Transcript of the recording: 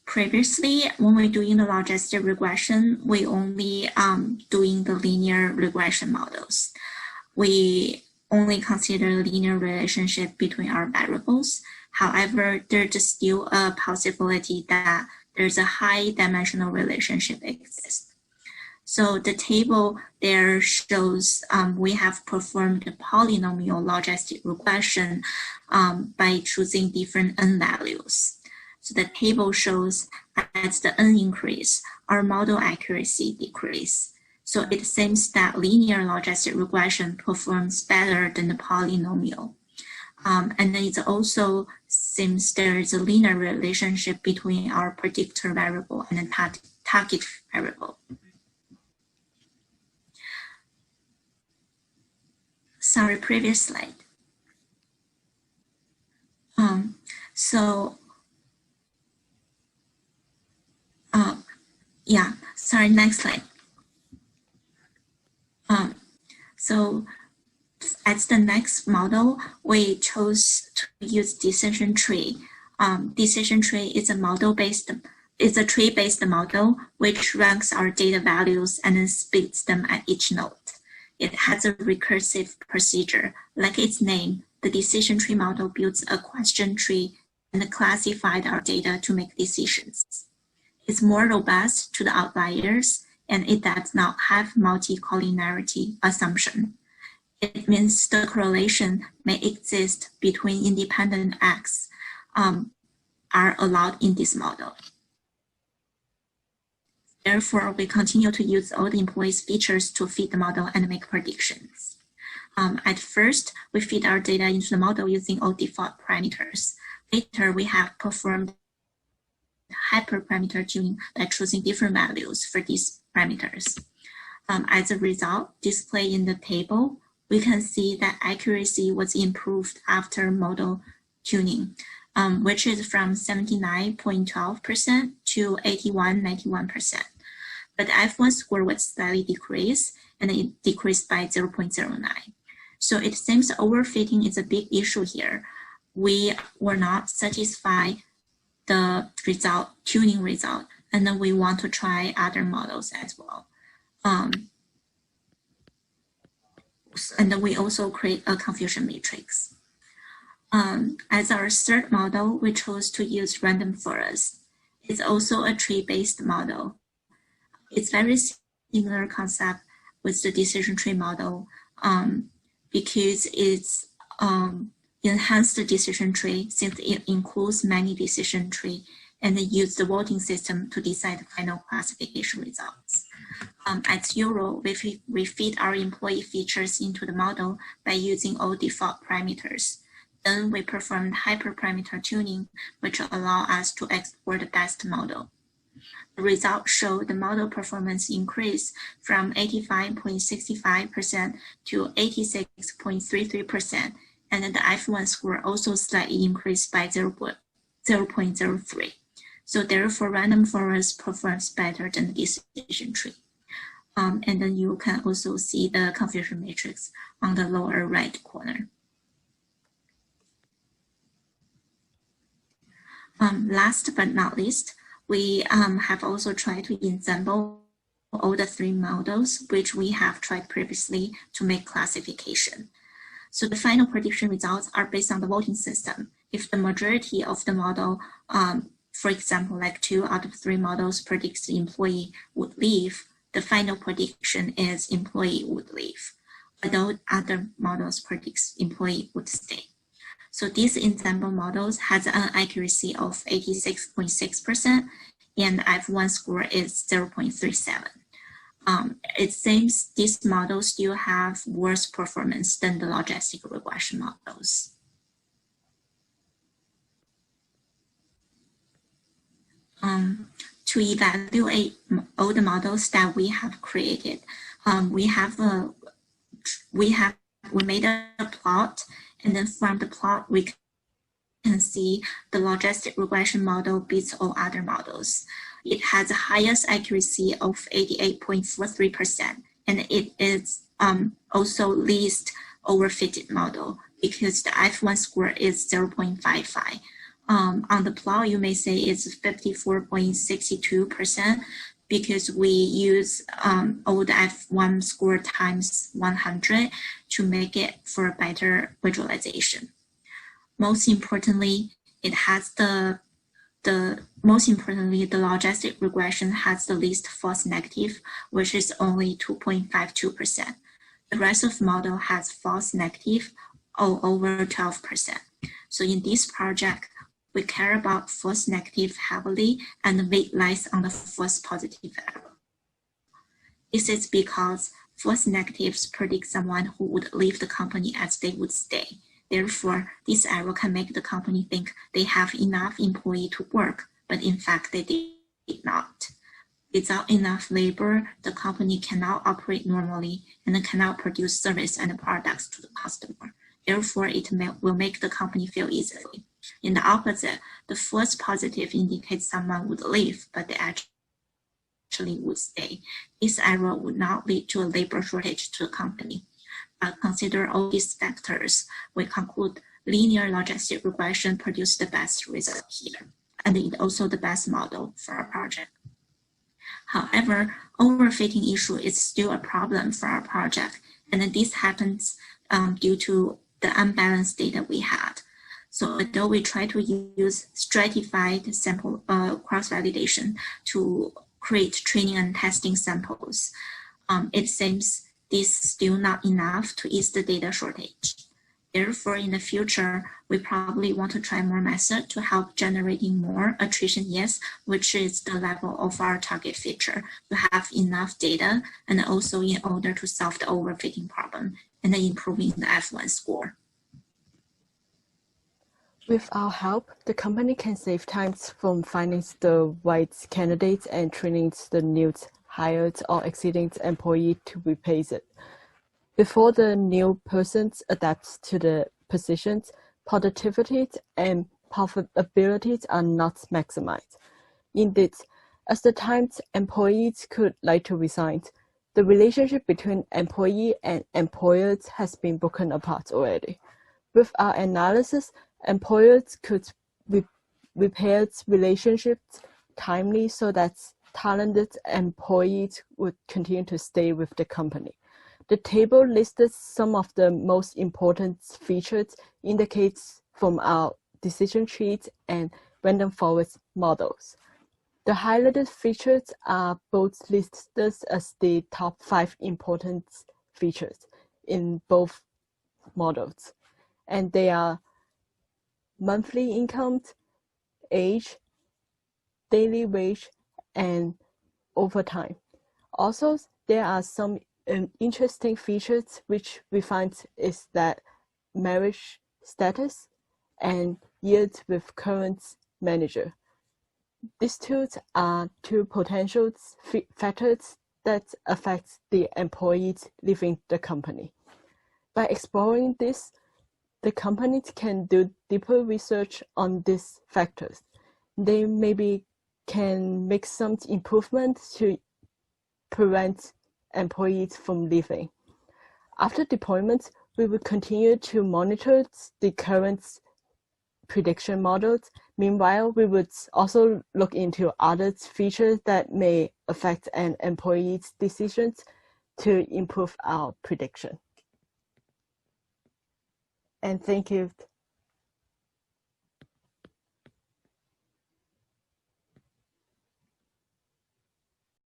Previously, when we're doing the logistic regression, we only doing the linear regression models. We only consider linear relationship between our variables. However, there's still a possibility that there's a high dimensional relationship exists. So the table there shows we have performed a polynomial logistic regression by choosing different n values. So the table shows as the n increase, our model accuracy decrease. So it seems that linear logistic regression performs better than the polynomial. And then it also seems there is a linear relationship between our predictor variable and the target variable. Sorry, previous slide. Yeah, sorry, next slide. So as the next model, we chose to use decision tree. Decision tree is a tree-based model which ranks our data values and then splits them at each node. It has a recursive procedure. Like its name, the decision tree model builds a question tree and classifies our data to make decisions. It's more robust to the outliers, and it does not have multi-collinearity assumption. It means the correlation may exist between independent X are allowed in this model. Therefore, we continue to use all the employees' features to feed the model and make predictions. At first, we feed our data into the model using all default parameters. Later, we have performed hyperparameter tuning by choosing different values for these parameters. As a result, displayed in the table, we can see that accuracy was improved after model tuning, which is from 79.12% to 81.91%. But the F1 score was slightly decreased, and it decreased by 0.09. So it seems overfitting is a big issue here. We were not satisfied the tuning result, and then we want to try other models as well. And then we also create a confusion matrix. As our third model, we chose to use random forest. It's also a tree-based model. It's very similar concept with the decision tree model because it's enhanced the decision tree since it includes many decision tree and they use the voting system to decide the final classification results. At Euro, we feed our employee features into the model by using all default parameters. Then we performed hyperparameter tuning, which allow us to explore the best model. The results show the model performance increased from 85.65% to 86.33%, and then the F1 score also slightly increased by 0.03. So therefore, random forest performs better than the decision tree. And then you can also see the confusion matrix on the lower right corner. Last but not least, we have also tried to ensemble all the three models which we have tried previously to make classification. So the final prediction results are based on the voting system. If the majority of the model, for example, like 2 out of 3 models predicts the employee would leave, the final prediction is employee would leave, although other models predicts employee would stay. So these ensemble models has an accuracy of 86.6% and F1 score is 0.37. It seems these models still have worse performance than the logistic regression models. To evaluate all the models that we have created, we made a plot, and then from the plot we can see the logistic regression model beats all other models. It has the highest accuracy of 88.43%, and it is also least overfitted model because the F1 score is 0.55. On the plot, you may say it's 54.62% because we use old F1 score times 100 to make it for a better visualization. Most importantly, the logistic regression has the least false negative, which is only 2.52%. The rest of the model has false negative all over 12%. So in this project, we care about false negative heavily and the weight lies on the false positive error. This is because false negatives predict someone who would leave the company as they would stay. Therefore, this error can make the company think they have enough employee to work, but in fact they did not. Without enough labor, the company cannot operate normally and cannot produce service and products to the customer. Therefore, it will make the company fail easily. In the opposite, the false positive indicates someone would leave, but they actually would stay. This error would not lead to a labor shortage to the company. But consider all these factors, we conclude linear logistic regression produced the best result here, and it's also the best model for our project. However, overfitting issue is still a problem for our project, and this happens due to the unbalanced data we had. So although we try to use stratified sample cross-validation to create training and testing samples, it seems this is still not enough to ease the data shortage. Therefore, in the future, we probably want to try more methods to help generating more attrition yes, which is the level of our target feature, to have enough data, and also in order to solve the overfitting problem and improving the F1 score. With our help, the company can save time from finding the right candidates and training the new hired or existing employee to replace it. Before the new person adapts to the positions, productivity and profitability are not maximized. Indeed, as the times employees could like to resign, the relationship between employee and employers has been broken apart already. With our analysis, employers could repair relationships timely so that talented employees would continue to stay with the company. The table listed some of the most important features indicates from our decision trees and random forest models. The highlighted features are both listed as the top 5 important features in both models, and they are monthly income, age, daily wage, and overtime. Also, there are some interesting features which we find is that marriage status and years with current manager. These two are two potential factors that affect the employees leaving the company. By exploring this, the companies can do deeper research on these factors. They maybe can make some improvements to prevent employees from leaving. After deployment, we will continue to monitor the current prediction models. Meanwhile, we would also look into other features that may affect an employee's decisions to improve our prediction. And thank you.